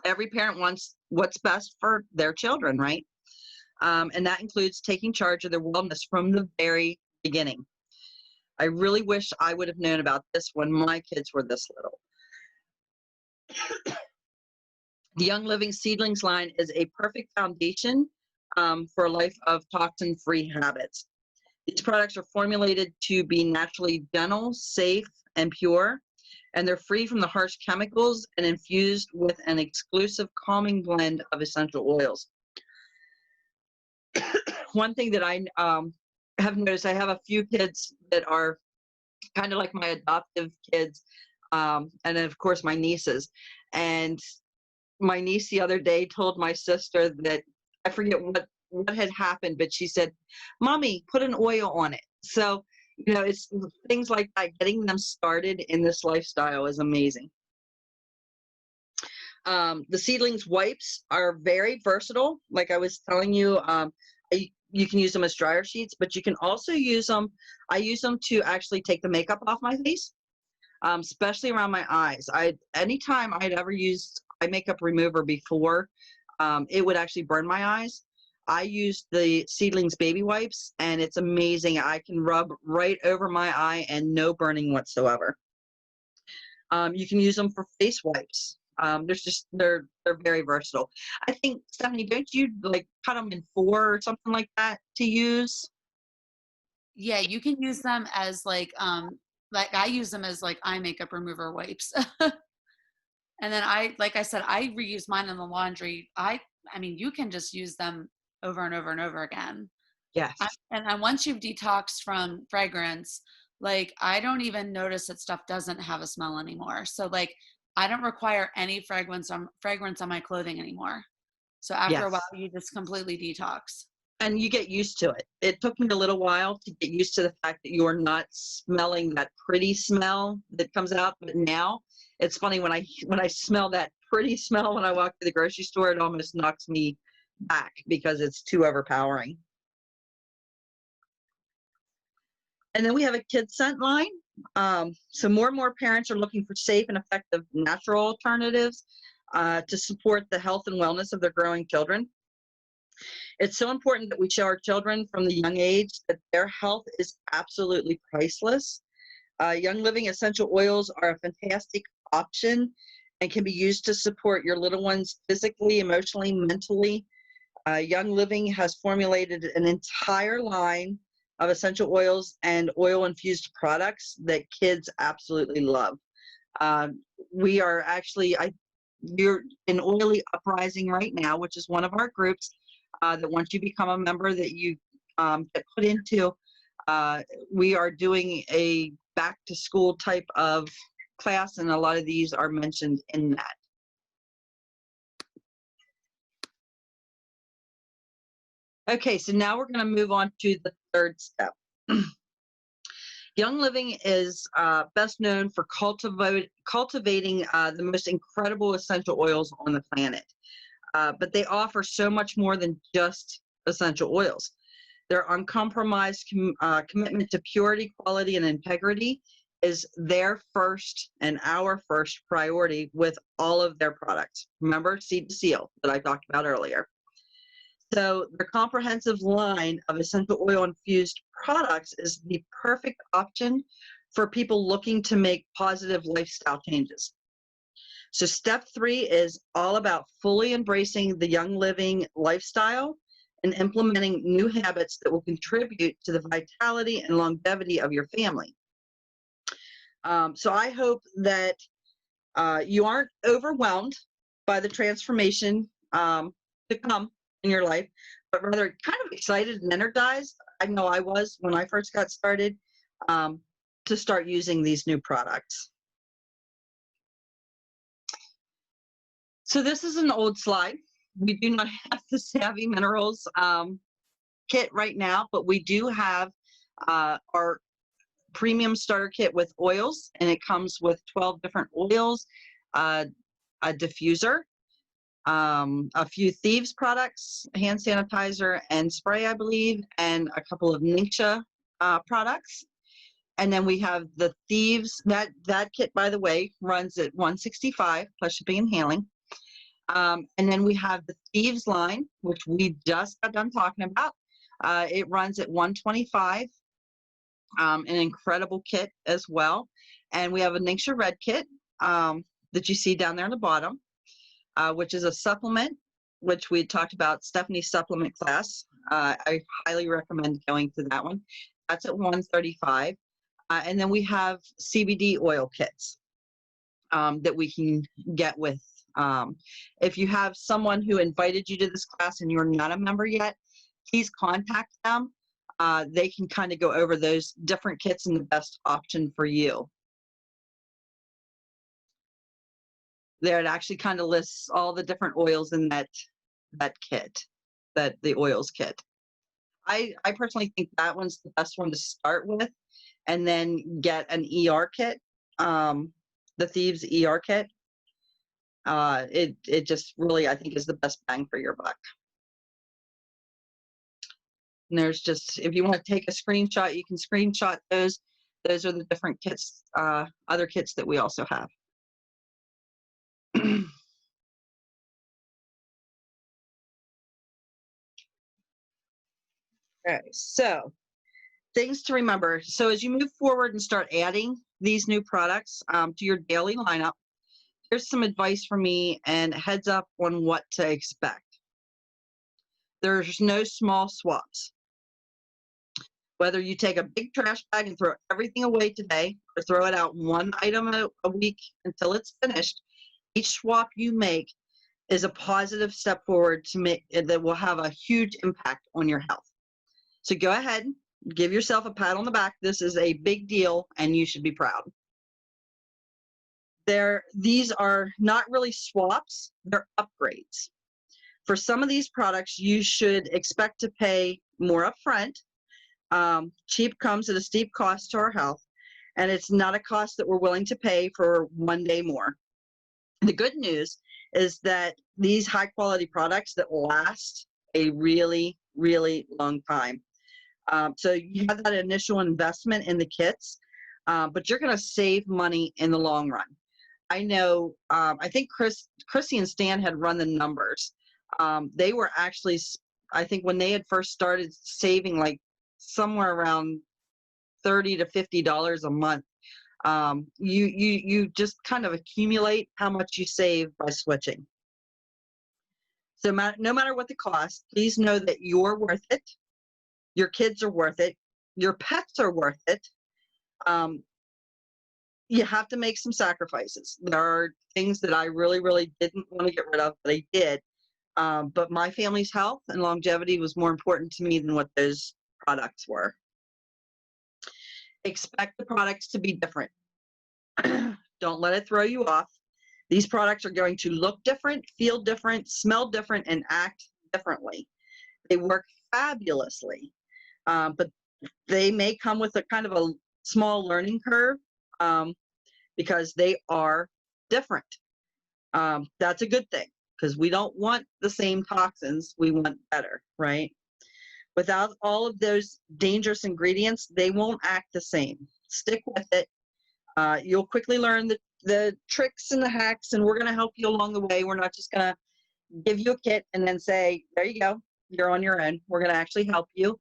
Every parent wants what's best for their children, right? And that includes taking charge of their wellness from the very beginning. I really wish I would have known about this when my kids were this little. The Young Living Seedlings line is a perfect foundation for a life of toxin-free habits. These products are formulated to be naturally gentle, safe, and pure, and they're free from the harsh chemicals and infused with an exclusive calming blend of essential oils. One thing that I have noticed, I have a few kids that are kind of like my adoptive kids, and then of course my nieces. And my niece the other day told my sister that, I forget what had happened, but she said, "Mommy, put an oil on it." So, it's things like that. Getting them started in this lifestyle is amazing. The Seedlings wipes are very versatile. Like I was telling you, you can use them as dryer sheets, but you can also use them. I use them to actually take the makeup off my face, especially around my eyes. Anytime I'd ever used eye makeup remover before, it would actually burn my eyes. I use the Seedlings baby wipes, and it's amazing. I can rub right over my eye and no burning whatsoever. You can use them for face wipes. They're very versatile. I think, Stephanie, don't you like cut them in 4 or something like that to use? Yeah, you can use them as like I use them as like eye makeup remover wipes. And then like I said, I reuse mine in the laundry. I mean, you can just use them over and over and over again. Yes. And then once you've detoxed from fragrance, like I don't even notice that stuff doesn't have a smell anymore. So like I don't require any fragrance on my clothing anymore. So after a while, Yes. you just completely detox. And you get used to it. It took me a little while to get used to the fact that you're not smelling that pretty smell that comes out. But now it's funny when I smell that pretty smell when I walk to the grocery store, it almost knocks me back because it's too overpowering. And then we have a kid scent line. So more and more parents are looking for safe and effective natural alternatives to support the health and wellness of their growing children. It's so important that we show our children from the young age that their health is absolutely priceless. Young Living essential oils are a fantastic option and can be used to support your little ones physically, emotionally, mentally. Young Living has formulated an entire line of essential oils and oil-infused products that kids absolutely love. We are actually, you're in Oily Uprising right now, which is one of our groups that once you become a member that you get put into, we are doing a back to school type of class, and a lot of these are mentioned in that. Okay, so now we're going to move on to the third step. Young Living is best known for cultivating the most incredible essential oils on the planet. But they offer so much more than just essential oils. Their uncompromised commitment to purity, quality, and integrity is their first and our first priority with all of their products. Remember, seed to seal that I talked about earlier. So their comprehensive line of essential oil infused products is the perfect option for people looking to make positive lifestyle changes. So step 3 is all about fully embracing the Young Living lifestyle and implementing new habits that will contribute to the vitality and longevity of your family. So I hope that you aren't overwhelmed by the transformation to come in your life, but rather kind of excited and energized. I know I was when I first got started to start using these new products. So this is an old slide. We do not have the Savvy Minerals kit right now, but we do have our premium starter kit with oils, and it comes with 12 different oils, a diffuser, a few Thieves products, hand sanitizer and spray, I believe, and a couple of Ningxia products. And then we have the Thieves, that kit, by the way, runs at $165 plus shipping and handling. And then we have the Thieves line, which we just got done talking about. It runs at $125, an incredible kit as well. And we have a Ningxia Red kit that you see down there on the bottom, which is a supplement, which we talked about, Stephanie's supplement class. I highly recommend going to that one. That's at $135. And then we have CBD oil kits that we can get with. If you have someone who invited you to this class and you're not a member yet, please contact them. They can kind of go over those different kits and the best option for you. There, it actually kind of lists all the different oils in that kit, the oils kit. I personally think that one's the best one to start with, and then get an ER kit, the Thieves ER kit. It just really, I think, is the best bang for your buck. And there's just, if you want to take a screenshot, you can screenshot those. Those are the different kits, other kits that we also have. Okay, so things to remember. So as you move forward and start adding these new products to your daily lineup, here's some advice from me and a heads up on what to expect. There's no small swaps. Whether you take a big trash bag and throw everything away today or throw it out one item a week until it's finished, each swap you make is a positive step forward to make that will have a huge impact on your health. So go ahead, give yourself a pat on the back. This is a big deal and you should be proud. These are not really swaps, they're upgrades. For some of these products, you should expect to pay more upfront. Cheap comes at a steep cost to our health, and it's not a cost that we're willing to pay for one day more. The good news is that these high quality products that last a really, really long time. So you have that initial investment in the kits, but you're going to save money in the long run. I know, I think Chrissy and Stan had run the numbers. They were actually, I think when they had first started saving like somewhere around $30 to $50 a month. You just kind of accumulate how much you save by switching. So no matter what the cost, please know that you're worth it. Your kids are worth it. Your pets are worth it. You have to make some sacrifices. There are things that I really, really didn't want to get rid of, but I did. But my family's health and longevity was more important to me than what those products were. Expect the products to be different. Don't let it throw you off. These products are going to look different, feel different, smell different, and act differently. They work fabulously, but they may come with a kind of a small learning curve because they are different. That's a good thing because we don't want the same toxins. We want better, right? Without all of those dangerous ingredients, they won't act the same. Stick with it. You'll quickly learn the tricks and the hacks, and we're going to help you along the way. We're not just going to give you a kit and then say, there you go, you're on your own. We're going to actually help you.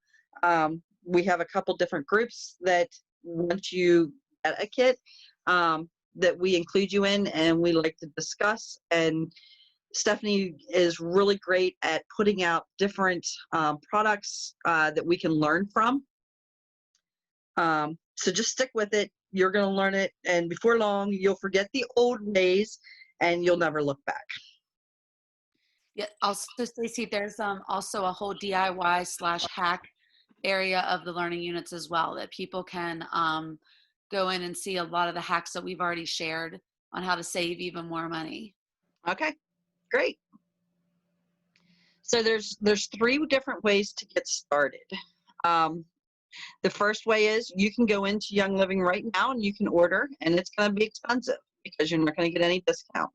We have a couple different groups that once you get a kit that we include you in, and we like to discuss. And Stephanie is really great at putting out different products that we can learn from. So just stick with it. You're going to learn it. And before long, you'll forget the old ways and you'll never look back. Yeah. Also, Stacey, there's also a whole DIY/hack area of the learning units as well that people can go in and see a lot of the hacks that we've already shared on how to save even more money. Okay, great. So there's 3 different ways to get started. The first way is you can go into Young Living right now and you can order, and it's going to be expensive because you're not going to get any discount.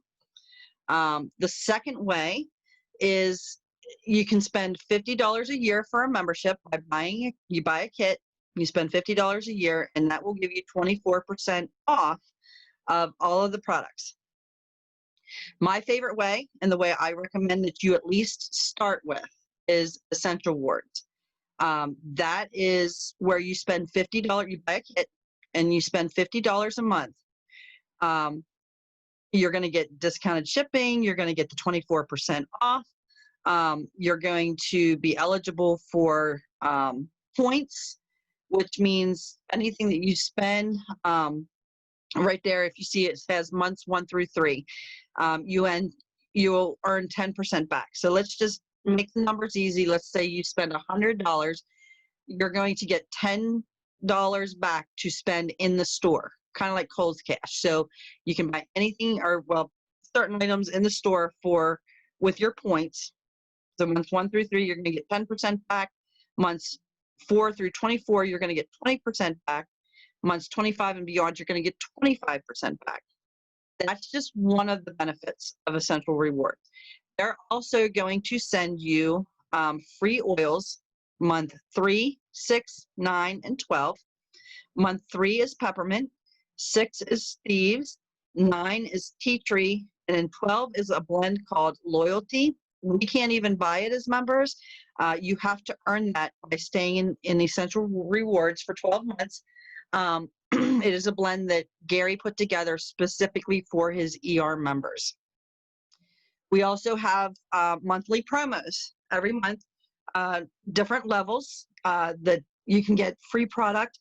The second way is you can spend $50 a year for a membership by you buy a kit, you spend $50 a year, and that will give you 24% off of all of the products. My favorite way, and the way I recommend that you at least start with, is Essential Wards. That is where you spend $50, you buy a kit, and you spend $50 a month. You're going to get discounted shipping. You're going to get the 24% off. You're going to be eligible for points, which means anything that you spend, right there, if you see it says months 1 through 3, you'll earn 10% back. So let's just make the numbers easy. Let's say you spend $100. You're going to get $10 back to spend in the store, kind of like Kohl's Cash. So you can buy anything or, well, certain items in the store with your points. So months 1 through 3, you're going to get 10% back. Months 4 through 24, you're going to get 20% back. Months 25 and beyond, you're going to get 25% back. That's just one of the benefits of Essential Rewards. They're also going to send you free oils month 3, 6, 9, and 12. Month 3 is peppermint, 6 is thieves, 9 is tea tree, and then 12 is a blend called Loyalty we can't even buy it as members. You have to earn that by staying in Essential Rewards for 12 months. It is a blend that Gary put together specifically for his ER members. We also have monthly promos every month, different levels that you can get free product.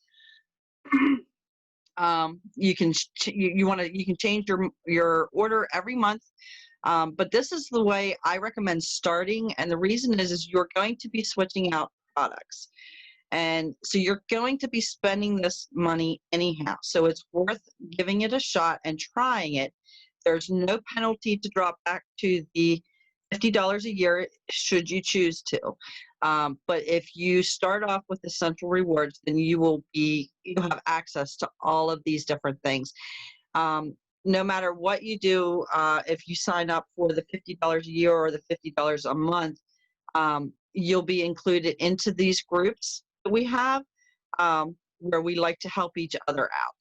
You can you can change your order every month. But this is the way I recommend starting, and the reason is you're going to be switching out products, and so you're going to be spending this money anyhow. So it's worth giving it a shot and trying it. There's no penalty to drop back to the $50 a year should you choose to. But if you start off with Essential Rewards, then you'll have access to all of these different things. No matter what you do, if you sign up for the $50 a year or the $50 a month, you'll be included into these groups that we have, where we like to help each other out.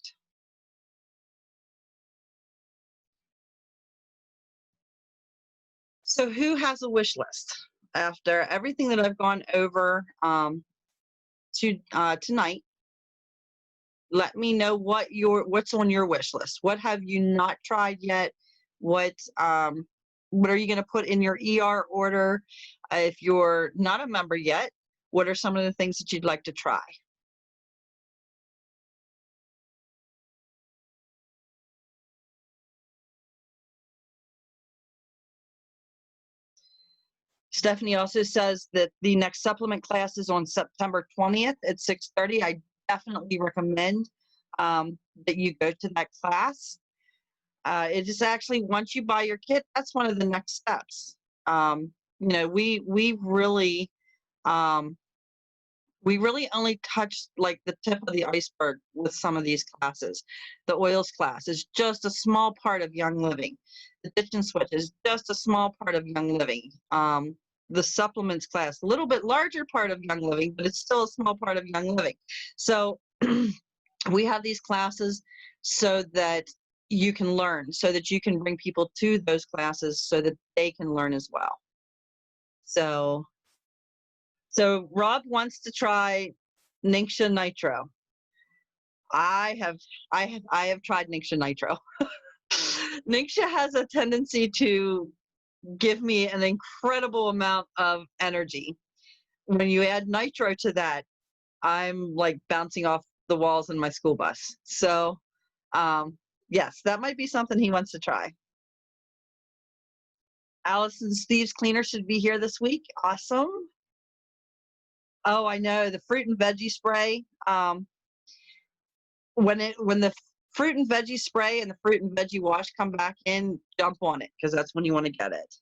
So who has a wish list? After everything that I've gone over tonight, let me know what's on your wish list. What have you not tried yet? What are you going to put in your ER order? If you're not a member yet, what are some of the things that you'd like to try? Stephanie also says that the next supplement class is on September 20th at 6:30. I definitely recommend that you go to that class. It is actually, once you buy your kit, that's one of the next steps. We really only touched like the tip of the iceberg with some of these classes. The oils class is just a small part of Young Living. The ditch and switch is just a small part of Young Living. The supplements class, a little bit larger part of Young Living, but it's still a small part of Young Living. So we have these classes so that you can learn, so that you can bring people to those classes so that they can learn as well. So Rob wants to try Ningxia Nitro. I have tried Ningxia Nitro. Ningxia has a tendency to give me an incredible amount of energy. When you add nitro to that, I'm like bouncing off the walls in my school bus. So yes, that might be something he wants to try. Allison Steve's cleaner should be here this week. Awesome. Oh, I know, the fruit and veggie spray. When the fruit and veggie spray and the fruit and veggie wash come back in, jump on it, because that's when you want to get it.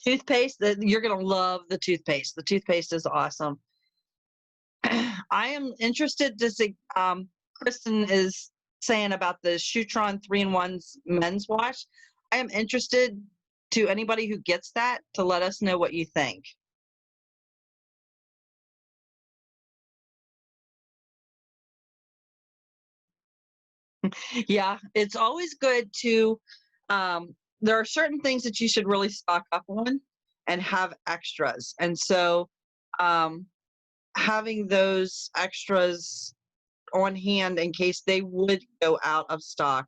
Toothpaste, you're going to love the toothpaste. The toothpaste is awesome. I am interested to see, Kristen is saying about the Shutron 3-in-1 men's wash. I am interested to anybody who gets that to let us know what you think. Yeah, it's always good to, there are certain things that you should really stock up on and have extras. And so having those extras on hand in case they would go out of stock